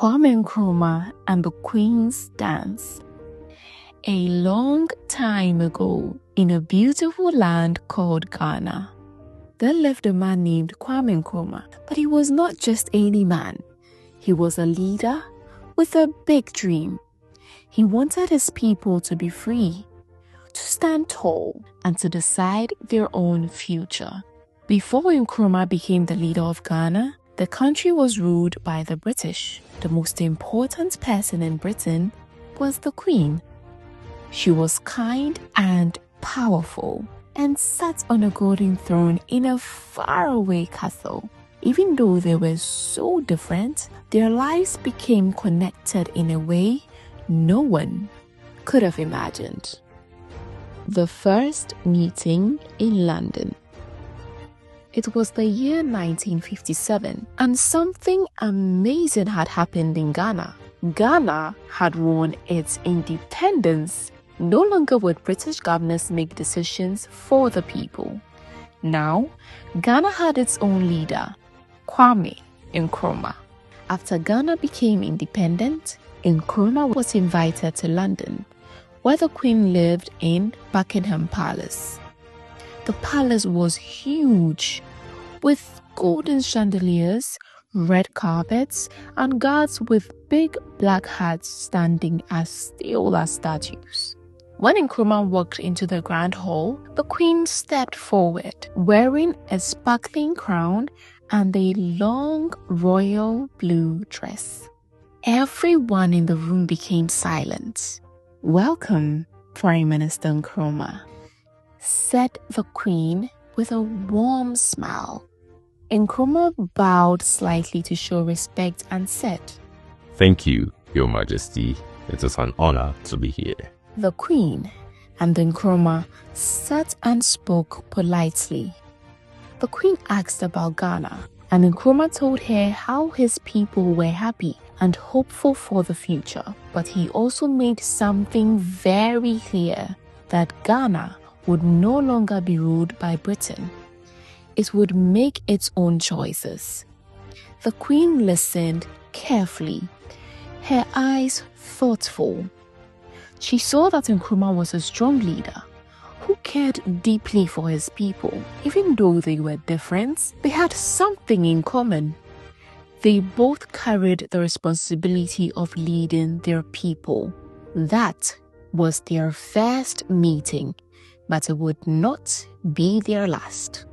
Kwame Nkrumah and the Queen's Dance. A long time ago, in a beautiful land called Ghana, there lived a man named Kwame Nkrumah. But he was not just any man. He was a leader with a big dream. He wanted his people to be free, to stand tall, and to decide their own future. Before Nkrumah became the leader of Ghana, the country was ruled by the British. The most important person in Britain was the Queen. She was kind and powerful and sat on a golden throne in a faraway castle. Even though they were so different, their lives became connected in a way no one could have imagined. The first meeting in London. It was the year 1957, and something amazing had happened in Ghana. Ghana had won its independence. No longer would British governors make decisions for the people. Now, Ghana had its own leader, Kwame Nkrumah. After Ghana became independent, Nkrumah was invited to London, where the Queen lived in Buckingham Palace. The palace was huge, with golden chandeliers, red carpets, and guards with big black hats standing as still as statues. When Nkrumah walked into the grand hall, the Queen stepped forward, wearing a sparkling crown and a long royal blue dress. Everyone in the room became silent. "Welcome, Prime Minister Nkrumah," said the Queen with a warm smile. Nkrumah bowed slightly to show respect and said, "Thank you, Your Majesty. It is an honor to be here." The Queen and Nkrumah sat and spoke politely. The Queen asked about Ghana, and Nkrumah told her how his people were happy and hopeful for the future. But he also made something very clear, that Ghana would no longer be ruled by Britain. It would make its own choices. The Queen listened carefully, her eyes thoughtful. She saw that Nkrumah was a strong leader who cared deeply for his people. Even though they were different, they had something in common. They both carried the responsibility of leading their people. That was their first meeting, but it would not be their last.